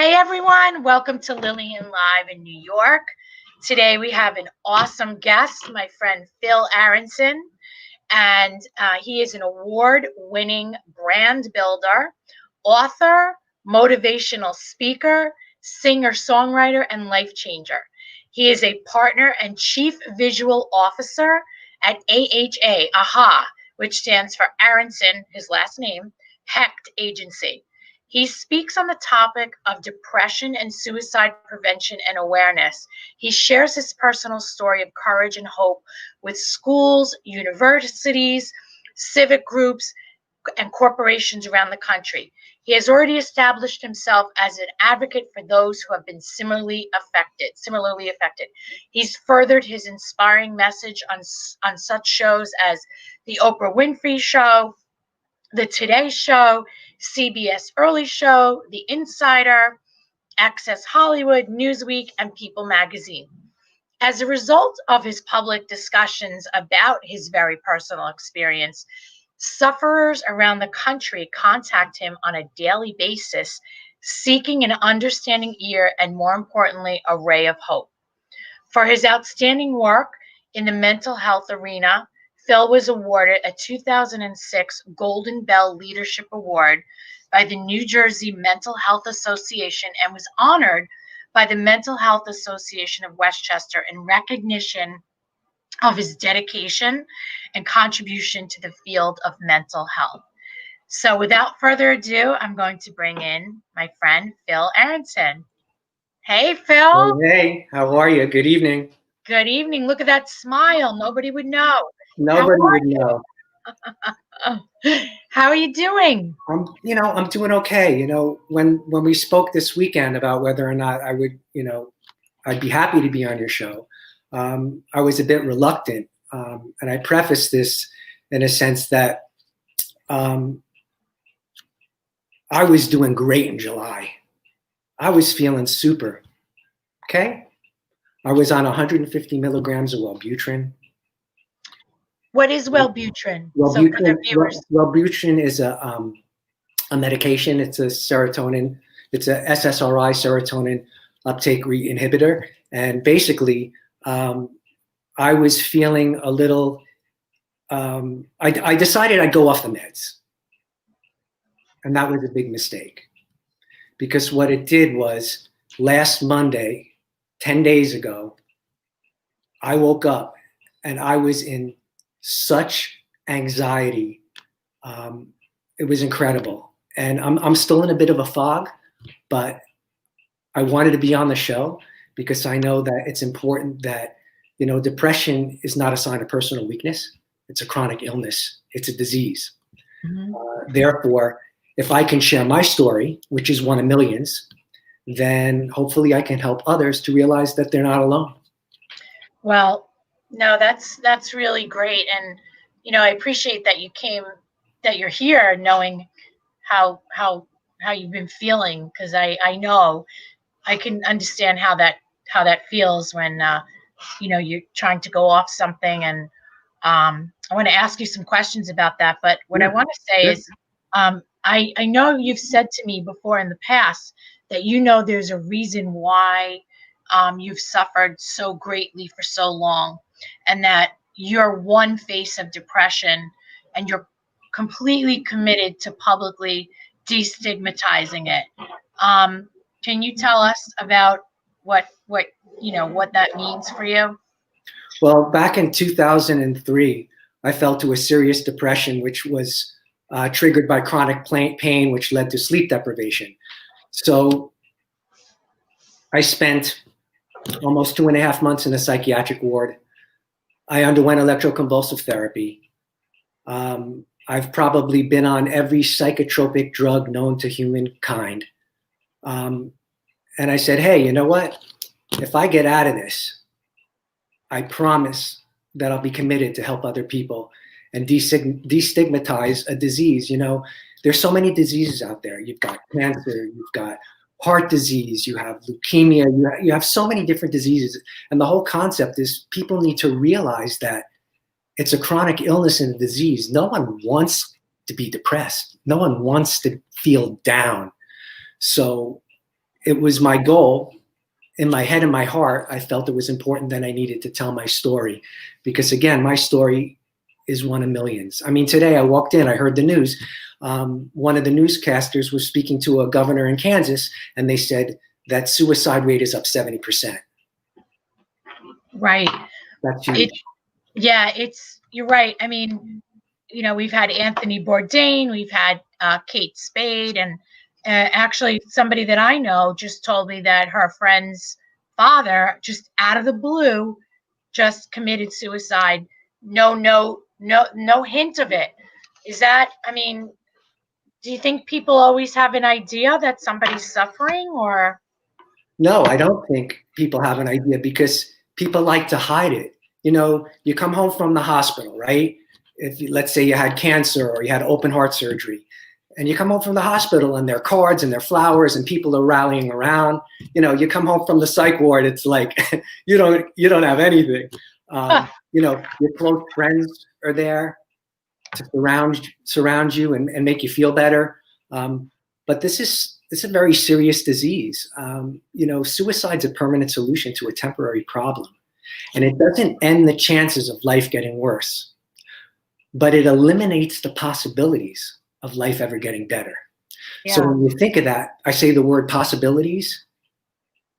Hey everyone, welcome to Lillian Live in New York. Today we have an awesome guest, my friend Phil Aronson, and he is an award-winning brand builder, author, motivational speaker, singer-songwriter, and life changer. He is a partner and chief visual officer at AHA, which stands for Aronson, his last name, Hecht Agency. He speaks on the topic of depression and suicide prevention and awareness. He shares his personal story of courage and hope with schools, universities, civic groups, and corporations around the country. He has already established himself as an advocate for those who have been similarly affected. He's furthered his inspiring message on such shows as the Oprah Winfrey Show, the Today Show, CBS Early Show, The Insider, Access Hollywood, Newsweek, and People magazine. As a result of his public discussions about his very personal experience, sufferers around the country contact him on a daily basis, seeking an understanding ear and, more importantly, a ray of hope. For his outstanding work in the mental health arena, Phil was awarded a 2006 Golden Bell Leadership Award by the New Jersey Mental Health Association and was honored by the Mental Health Association of Westchester in recognition of his dedication and contribution to the field of mental health. So without further ado, I'm going to bring in my friend, Phil Aronson. Hey, Phil. Hey, how are you? Good evening. Good evening. Look at that smile. Nobody would know. Nobody would know. How are you doing? I'm doing okay. When we spoke this weekend about whether or not I would, I'd be happy to be on your show, I was a bit reluctant. And I preface this in a sense that I was doing great in July. I was feeling super. Okay. I was on 150 milligrams of Wellbutrin. What is Wellbutrin? Wellbutrin is a medication. It's a serotonin. It's a SSRI, serotonin uptake inhibitor. And basically, I was feeling a little. I decided I'd go off the meds, and that was a big mistake, because what it did was last Monday, 10 days ago, I woke up and I was in such anxiety. It was incredible. And I'm still in a bit of a fog, but I wanted to be on the show because I know that it's important that, depression is not a sign of personal weakness. It's a chronic illness. It's a disease. Mm-hmm. Therefore, if I can share my story, which is one of millions, then hopefully I can help others to realize that they're not alone. Well, no, that's really great. And, I appreciate that you're here knowing how you've been feeling, because I know I can understand how that feels when, you're trying to go off something. And I want to ask you some questions about that. But what I want to say is, I know you've said to me before in the past that there's a reason why you've suffered so greatly for so long, and that you're one face of depression, and you're completely committed to publicly destigmatizing it. Can you tell us about what that means for you? Well, back in 2003, I fell to a serious depression, which was triggered by chronic pain, which led to sleep deprivation. So I spent almost 2.5 months in a psychiatric ward. I underwent electroconvulsive therapy. I've probably been on every psychotropic drug known to humankind. And I said, hey, you know what? If I get out of this, I promise that I'll be committed to help other people and destigmatize a disease. There's so many diseases out there. You've got cancer, you've got heart disease, you have leukemia, you have so many different diseases. And the whole concept is people need to realize that it's a chronic illness and a disease. No one wants to be depressed. No one wants to feel down. So it was my goal. In my head and my heart, I felt it was important that I needed to tell my story, because again, my story is one of millions. I mean, today I walked in, I heard the news. One of the newscasters was speaking to a governor in Kansas, and they said that suicide rate is up 70%. Right. That's huge. You're right. I mean, we've had Anthony Bourdain, we've had Kate Spade, and actually somebody that I know just told me that her friend's father, just out of the blue, just committed suicide. No hint of it. Is that, I mean, do you think people always have an idea that somebody's suffering, or? No, I don't think people have an idea, because people like to hide it. You come home from the hospital, right? Let's say you had cancer or you had open heart surgery, and you come home from the hospital and there are cards and there are flowers and people are rallying around. You come home from the psych ward, it's like you don't have anything. Your close friends are there to surround you and make you feel better. But this is a very serious disease. Suicide's a permanent solution to a temporary problem, and it doesn't end the chances of life getting worse, but it eliminates the possibilities of life ever getting better. Yeah. So when you think of that, I say the word possibilities.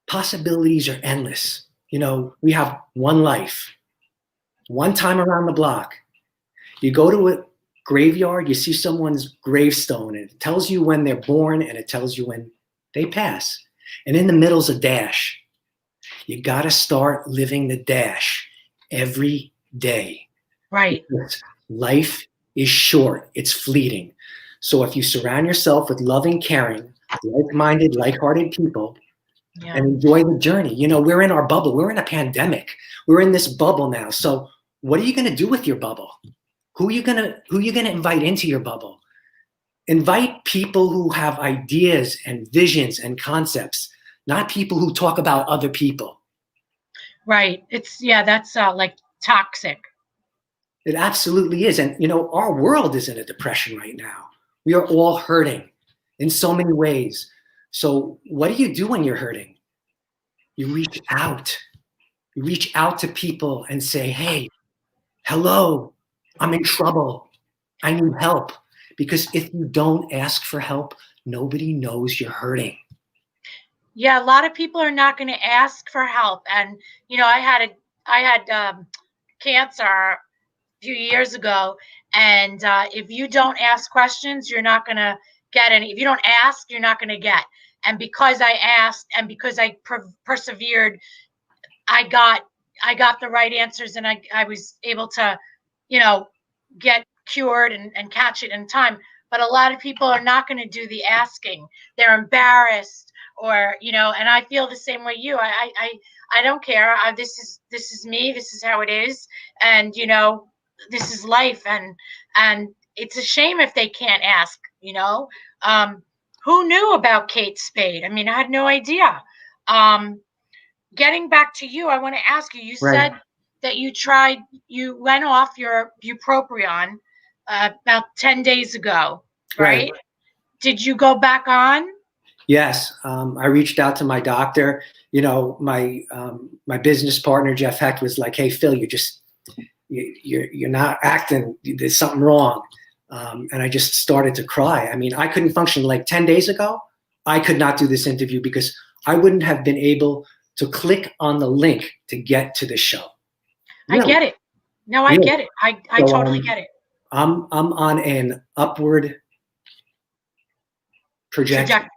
Possibilities are endless. We have one life, one time around the block. You go to a graveyard, you see someone's gravestone, and it tells you when they're born and it tells you when they pass. And in the middle's a dash. You got to start living the dash every day. Right. Because life is short. It's fleeting. So if you surround yourself with loving, caring, like-minded, like-hearted people, and enjoy the journey. We're in our bubble. We're in a pandemic. We're in this bubble now. So what are you going to do with your bubble? Who are you going to invite into your bubble? Invite people who have ideas and visions and concepts, not people who talk about other people. Right. That's like toxic. It absolutely is. And, our world is in a depression right now. We are all hurting in so many ways. So what do you do when you're hurting? You reach out. You reach out to people and say, hey, hello, I'm in trouble. I need help. Because if you don't ask for help, nobody knows you're hurting. Yeah, a lot of people are not going to ask for help. And, I had cancer a few years ago. And if you don't ask questions, you're not going to get any. If you don't ask, you're not going to get. And because I asked and because I persevered, I got the right answers, and I was able to, get cured and catch it in time. But a lot of people are not going to do the asking. They're embarrassed, or, and I feel the same way you. I don't care. This is me. This is how it is. And, this is life. And it's a shame if they can't ask, who knew about Kate Spade? I mean, I had no idea. Getting back to you, I want to ask you, you said that you went off your bupropion about 10 days ago, right? Did you go back on? Yes. I reached out to my doctor. My business partner, Jeff Hecht, was like, hey, Phil, you're not acting, there's something wrong. And I just started to cry. I mean, I couldn't function. Like 10 days ago, I could not do this interview because I wouldn't have been able to click on the link to get to the show. Really? I get it. No, I get it. I totally get it. I'm on an upward projection.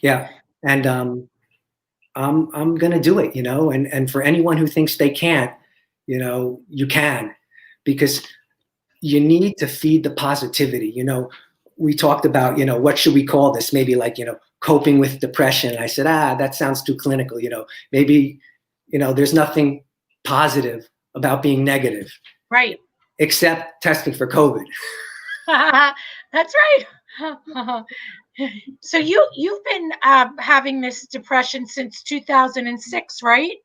Yeah. And I'm gonna do it, and for anyone who thinks they can't, you can, because you need to feed the positivity. We talked about, what should we call this? Maybe like, coping with depression. I said, that sounds too clinical. Maybe, there's nothing positive about being negative. Right. Except testing for COVID. That's right. So you've been having this depression since 2006, right?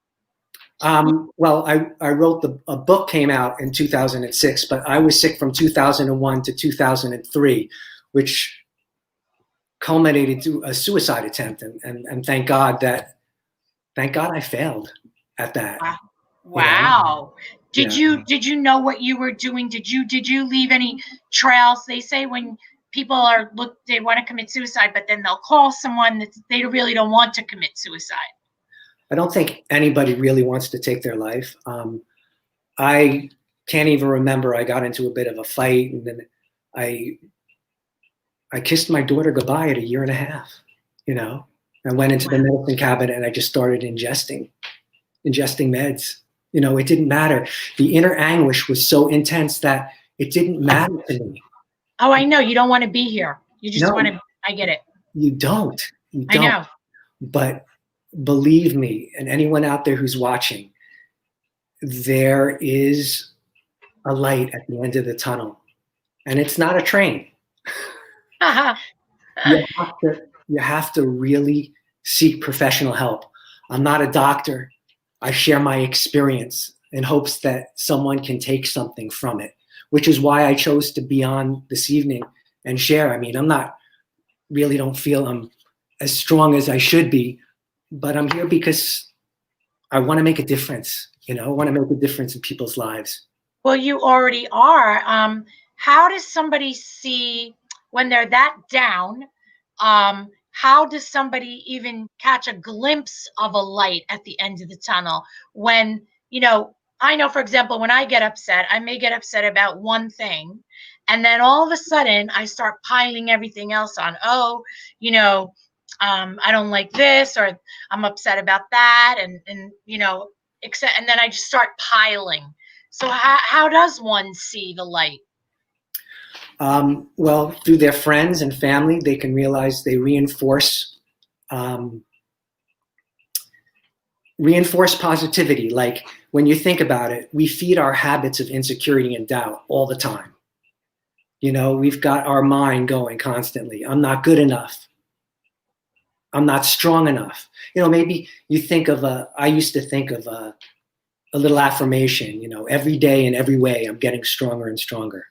Well, I wrote a book came out in 2006, but I was sick from 2001 to 2003, which culminated to a suicide attempt, and thank God I failed at that. Wow. You know? Wow. Did Yeah. you know what you were doing? Did you leave any trails? They say when people they want to commit suicide, but then they'll call someone that they really don't want to commit suicide. I don't think anybody really wants to take their life. I can't even remember. I got into a bit of a fight, and then I kissed my daughter goodbye at 1.5 years. You know, I went into the medicine cabinet and I just started ingesting meds. You know, it didn't matter. The inner anguish was so intense that it didn't matter to me. Oh, I know. You don't want to be here. You just No, want to. I get it. You don't. I know. But believe me, and anyone out there who's watching, there is a light at the end of the tunnel, and it's not a train. You have to really seek professional help. I'm not a doctor. I share my experience in hopes that someone can take something from it, which is why I chose to be on this evening and share. I mean, don't feel I'm as strong as I should be, but I'm here because I want to make a difference. You know, I want to make a difference in people's lives. Well, you already are. How does somebody see when they're that down? How does somebody even catch a glimpse of a light at the end of the tunnel when, I know, for example, when I get upset, I may get upset about one thing, and then all of a sudden I start piling everything else on. Oh, I don't like this, or I'm upset about that, and then I just start piling. So how does one see the light? Well, through their friends and family, they can realize they reinforce positivity. Like when you think about it, we feed our habits of insecurity and doubt all the time. You know, we've got our mind going constantly. I'm not good enough. I'm not strong enough. You know, maybe you think of I used to think of a little affirmation, every day in every way, I'm getting stronger and stronger.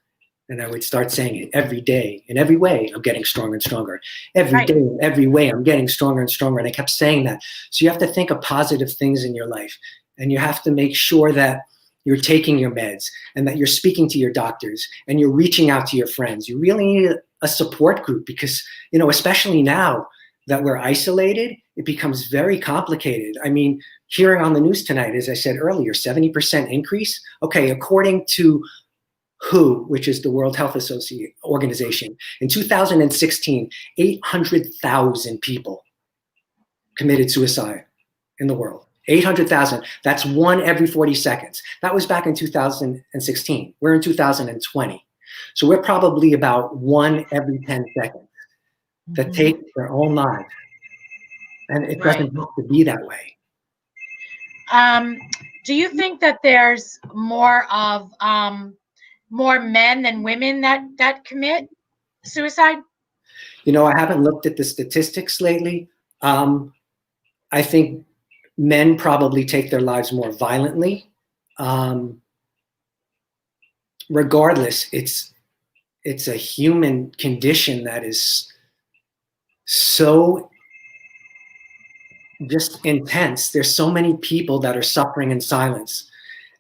And I would start saying it every day. In every way, I'm getting stronger and stronger. Every day, in every way, I'm getting stronger and stronger. And I kept saying that. So you have to think of positive things in your life. And you have to make sure that you're taking your meds and that you're speaking to your doctors and you're reaching out to your friends. You really need a support group because, especially now that we're isolated, it becomes very complicated. I mean, hearing on the news tonight, as I said earlier, 70% increase. Okay, according to WHO, which is the World Health Organization, in 2016, 800,000 people committed suicide in the world. 800,000. That's 1 every 40 seconds. That was back in 2016. We're in 2020. So we're probably about 1 every 10 seconds that take their own lives. And it doesn't have to be that way. Do you think that there's more men than women that commit suicide? I haven't looked at the statistics lately. I think men probably take their lives more violently. Regardless, it's a human condition that is so just intense. There's so many people that are suffering in silence,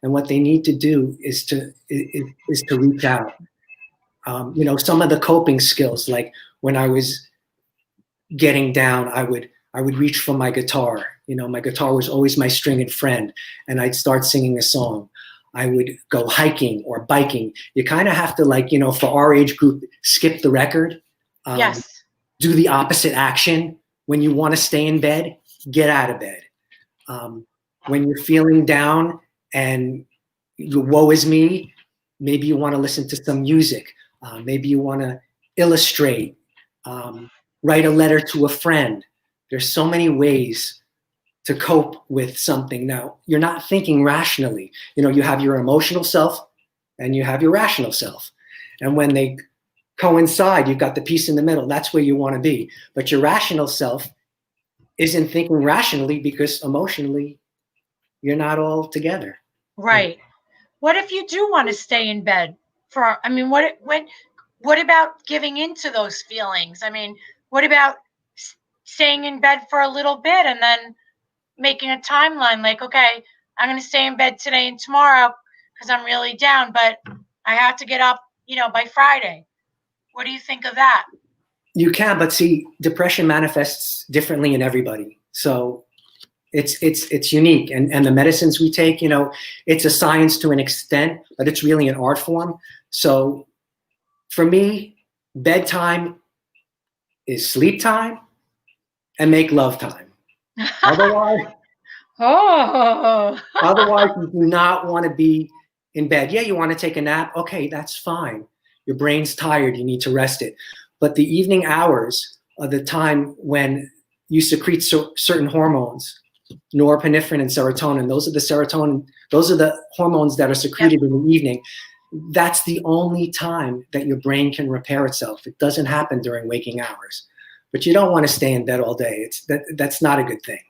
and what they need to do is to reach out. Some of the coping skills, like when I was getting down, I would reach for my guitar. My guitar was always my stringed friend, and I'd start singing a song. I would go hiking or biking. You kind of have to, for our age group, skip the record. Yes. Do the opposite action. When you want to stay in bed, get out of bed. When you're feeling down and woe is me, maybe you want to listen to some music. Maybe you want to illustrate, write a letter to a friend. There's so many ways to cope with something. Now, you're not thinking rationally. You have your emotional self and you have your rational self. And when they coincide, you've got the piece in the middle. That's where you want to be. But your rational self isn't thinking rationally because emotionally you're not all together. Right. What if you do want to stay in bed what about giving into those feelings? I mean, What about staying in bed for a little bit and then making a timeline like, okay, I'm going to stay in bed today and tomorrow because I'm really down, but I have to get up, by Friday. What do you think of that? You can, but see, depression manifests differently in everybody. So it's unique. And the medicines we take, it's a science to an extent, but it's really an art form. So for me, bedtime is sleep time and make love time. Otherwise, otherwise you do not want to be in bed. Yeah, you want to take a nap. Okay, that's fine. Your brain's tired. You need to rest it. But the evening hours are the time when you secrete certain hormones, norepinephrine and serotonin. Those are the hormones that are secreted in the evening. That's the only time that your brain can repair itself. It doesn't happen during waking hours. But you don't want to stay in bed all day. That's not a good thing.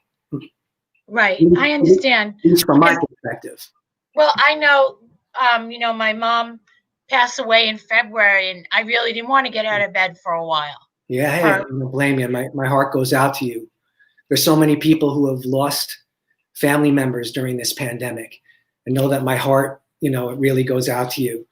Right. I understand. At least from my perspective. Well, I know, my mom passed away in February, and I really didn't want to get out of bed for a while. Yeah, hey, I don't blame you. My heart goes out to you. There's so many people who have lost family members during this pandemic. I know that my heart, it really goes out to you.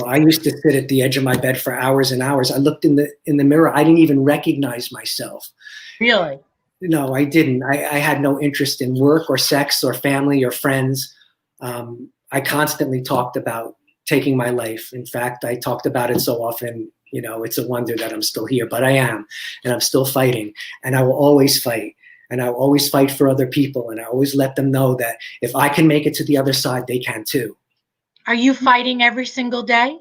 I used to sit at the edge of my bed for hours and hours. I looked in the mirror. I didn't even recognize myself. Really? No, I didn't. I had no interest in work or sex or family or friends. I constantly talked about taking my life. In fact, I talked about it so often, it's a wonder that I'm still here, but I am, and I'm still fighting, and I will always fight, and I will always fight for other people, and I always let them know that if I can make it to the other side, they can too. Are you fighting every single day?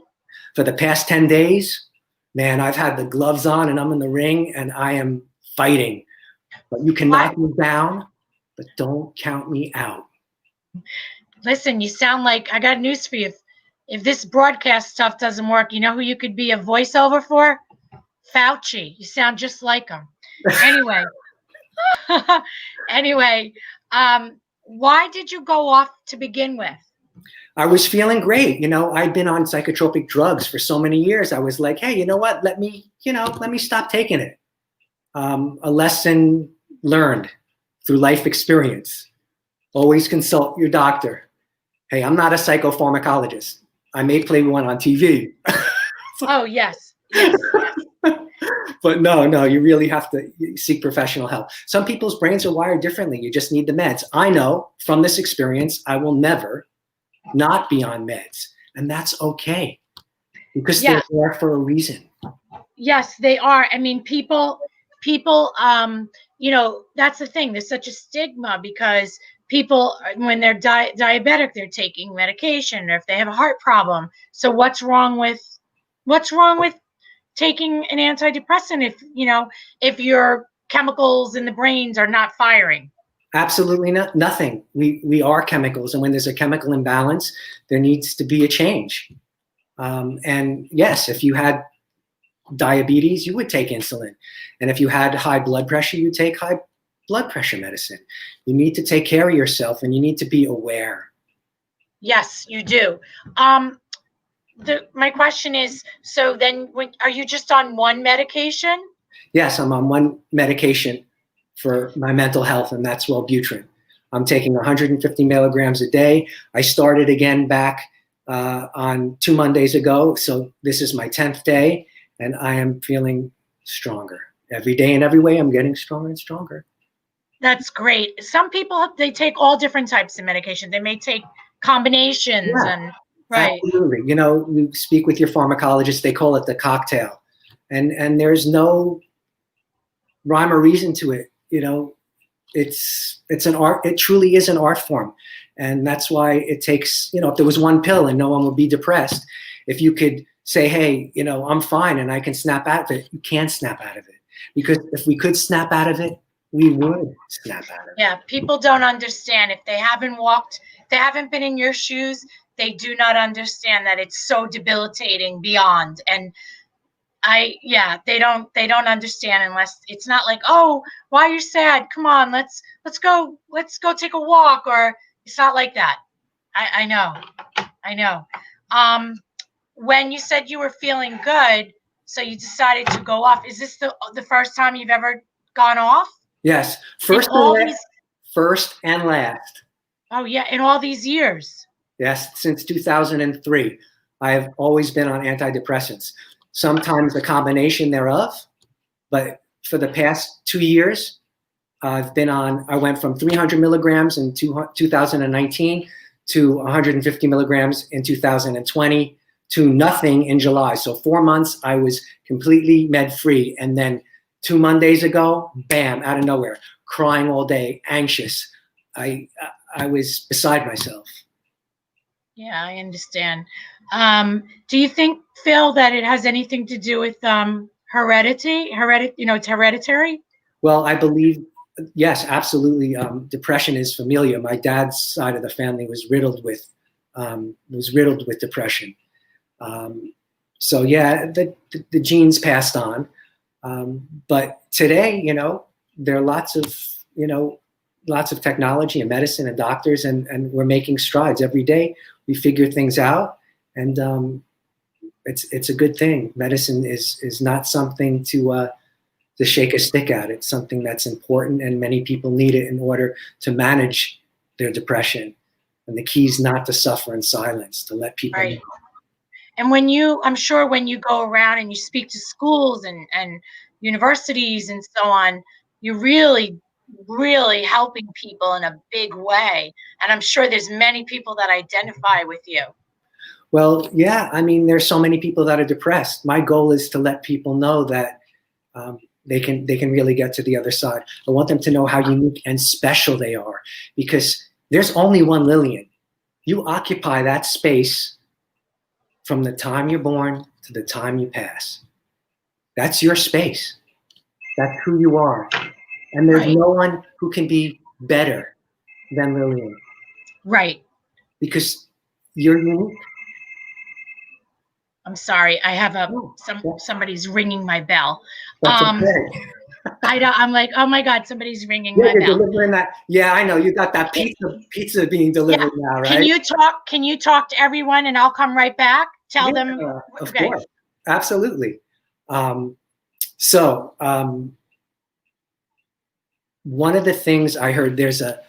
For the past 10 days, man, I've had the gloves on and I'm in the ring and I am fighting. But you can knock me down, but don't count me out. Listen, you sound like, I got news for you. If this broadcast stuff doesn't work, you know who you could be a voiceover for? Fauci. You sound just like him. Anyway, why did you go off to begin with? I was feeling great. I'd been on psychotropic drugs for so many years. I was like, hey, you know what? Let me stop taking it. A lesson learned through life experience. Always consult your doctor. Hey, I'm not a psychopharmacologist. I may play one on TV. Oh, yes. But no, you really have to seek professional help. Some people's brains are wired differently. You just need the meds. I know from this experience, I will never not be on meds. And that's okay. Because they're there for a reason. Yes, they are. I mean, people, that's the thing. There's such a stigma because people, when they're diabetic, they're taking medication, or if they have a heart problem. So what's wrong with taking an antidepressant if your chemicals in the brains are not firing? Absolutely nothing. We are chemicals, and when there's a chemical imbalance, there needs to be a change. And yes, if you had diabetes, you would take insulin. And if you had high blood pressure, you take high blood pressure medicine. You need to take care of yourself, and you need to be aware. Yes, you do. My question is, so then are you just on one medication? Yes, I'm on one medication for my mental health, and that's Wellbutrin. I'm taking 150 milligrams a day. I started again back on 2 Mondays ago, so this is my 10th day, and I am feeling stronger. Every day in every way, I'm getting stronger and stronger. That's great. Some people, they take all different types of medication. They may take combinations. Yeah, right. Absolutely. You speak with your pharmacologist, they call it the cocktail. And there's no rhyme or reason to it. It's an art. It truly is an art form. And that's why it takes, if there was one pill and no one would be depressed, if you could say, hey, I'm fine and I can snap out of it, you can't snap out of it. Because if we could snap out of it, we would snap out of it. Yeah, people don't understand. If they haven't been in your shoes, they do not understand that it's so debilitating beyond. And they don't understand unless it's not like, oh, why you're sad? Come on, let's go take a walk. Or it's not like that. I know. When you said you were feeling good, So you decided to go off. Is this the first time you've ever gone off? Yes, first and last. Oh yeah, in all these years. Yes, since 2003, I have always been on antidepressants. Sometimes a combination thereof, but for the past 2 years, I went from 300 milligrams in 2019 to 150 milligrams in 2020 to nothing in July. So 4 months, I was completely med-free. And then 2 Mondays ago, bam, out of nowhere, crying all day, anxious. I was beside myself. Yeah, I understand. Do you think, Phil, that it has anything to do with heredity? It's hereditary? Well, I believe, yes, absolutely. Depression is familial. My dad's side of the family was riddled with depression. So yeah, the genes passed on. But today, there are lots of technology and medicine and doctors, and we're making strides every day. We figure things out, and it's a good thing. Medicine is not something to shake a stick at. It's something that's important, and many people need it in order to manage their depression. And the key is not to suffer in silence, to let people know. And I'm sure when you go around and you speak to schools and universities and so on, you're really, really helping people in a big way. And I'm sure there's many people that identify with you. Well, yeah, I mean, there's so many people that are depressed. My goal is to let people know that they can really get to the other side. I want them to know how unique and special they are, because there's only one Lillian. You occupy that space from the time you're born to the time you pass. That's your space. That's who you are. And there's no one who can be better than Lillian. Right. Because you're unique. I'm sorry. I have somebody's ringing my bell. That's okay. I'm like, oh my God, somebody's ringing my bell. Delivering that. Yeah, I know. You got that pizza being delivered now, right? Can you talk to everyone and I'll come right back? Tell them. Of course. Absolutely. So one of the things I heard, there's a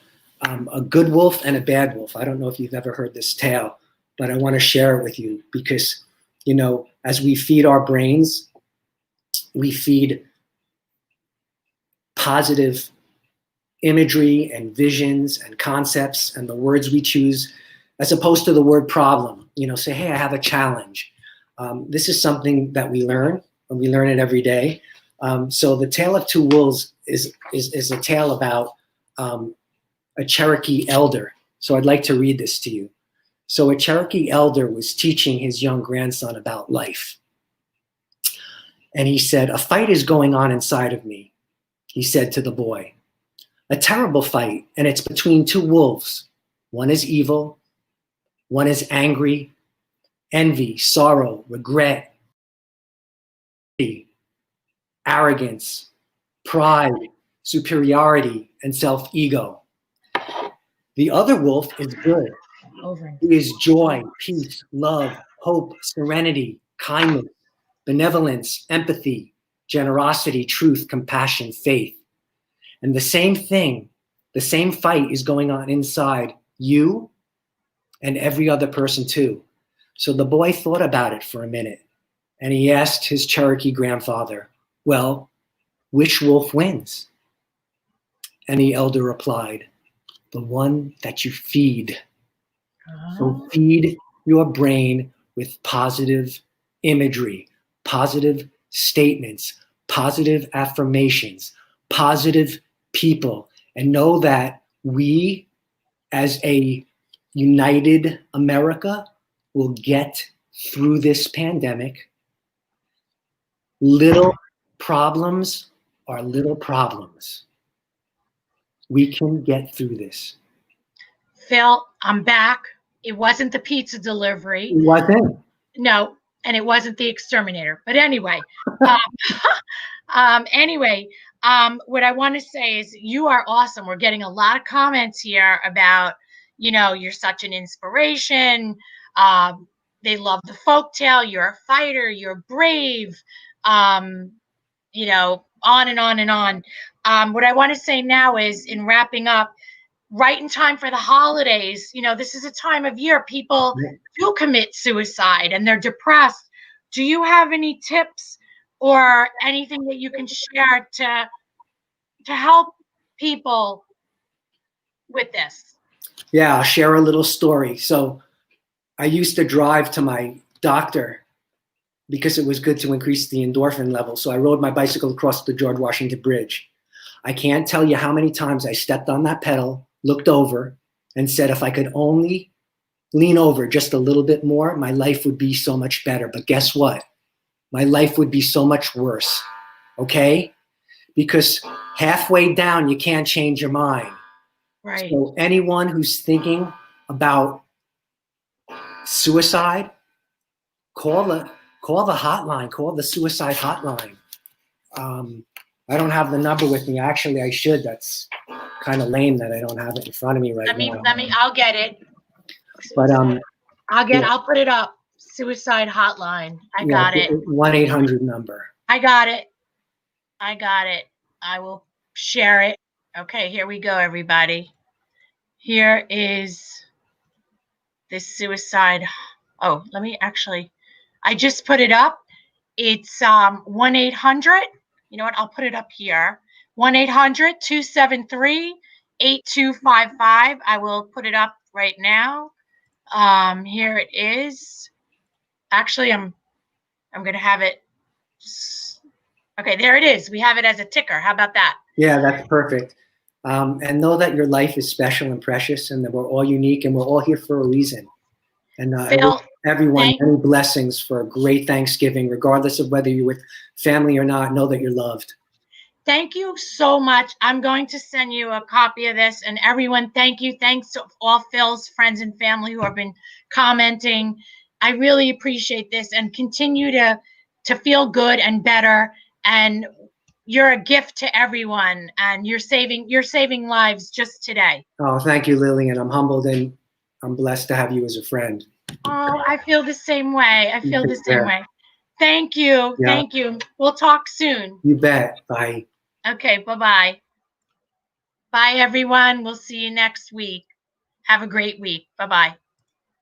good wolf and a bad wolf. I don't know if you've ever heard this tale, but I want to share it with you because, as we feed our brains, we feed positive imagery and visions and concepts and the words we choose, as opposed to the word problem. Say, hey, I have a challenge. This is something that we learn, and we learn it every day. So the Tale of Two Wolves is a tale about a Cherokee elder. So I'd like to read this to you. So a Cherokee elder was teaching his young grandson about life. And he said, a fight is going on inside of me, he said to the boy. A terrible fight, and it's between two wolves. One is evil, one is angry, envy, sorrow, regret, arrogance, pride, superiority, and self-ego. The other wolf is good. He is joy, peace, love, hope, serenity, kindness, benevolence, empathy, generosity, truth, compassion, faith. And the same thing, the same fight is going on inside you and every other person too. So the boy thought about it for a minute, and he asked his Cherokee grandfather, well, which wolf wins? And the elder replied, the one that you feed. So feed your brain with positive imagery, positive statements, positive affirmations, positive people, and know that we, as a united America, will get through this pandemic. Little problems are little problems. We can get through this. Phil, I'm back. It wasn't the pizza delivery. It wasn't? No, and it wasn't the exterminator. But anyway, what I want to say is you are awesome. We're getting a lot of comments here about, you're such an inspiration. They love the folktale. You're a fighter. You're brave. You know, on and on and on. What I want to say now is, in wrapping up, right in time for the holidays, you know, this is a time of year people do commit suicide and they're depressed. Do you have any tips or anything that you can share to help people with this? Yeah, I'll share a little story. So I used to drive to my doctor because it was good to increase the endorphin level. So I rode my bicycle across the George Washington Bridge. I can't tell you how many times I stepped on that pedal, looked over, and said, if I could only lean over just a little bit more, my life would be so much better. But guess what? My life would be so much worse. Okay? Because halfway down, you can't change your mind. Right. So anyone who's thinking about suicide, call the hotline, call the suicide hotline. I don't have the number with me. Actually, I should. That's kind of lame that I don't have it in front of me right now. I'll get it. But I'll put it up. Suicide hotline. I got it. 1-800 number. I got it. I will share it. Okay, here we go, everybody. Here is this suicide. Oh, let me actually, I just put it up. It's 1-800. You know what? I'll put it up here. 1-800-273-8255. I will put it up right now. Here it is. Actually, I'm going to have it. Okay, there it is. We have it as a ticker. How about that? Yeah, that's perfect. And know that your life is special and precious, and that we're all unique, and we're all here for a reason. And Phil, everyone, many blessings for a great Thanksgiving, regardless of whether you're with family or not. Know that you're loved. Thank you so much. I'm going to send you a copy of this. And everyone, thank you. Thanks to all Phil's friends and family who have been commenting. I really appreciate this, and continue to feel good and better. And you're a gift to everyone, and you're saving lives just today. Oh, thank you, Lillian. I'm humbled, and I'm blessed to have you as a friend. Oh, I feel the same way. Thank you. Yeah. Thank you. We'll talk soon. You bet. Bye. Okay, bye-bye. Bye, everyone. We'll see you next week. Have a great week. Bye-bye.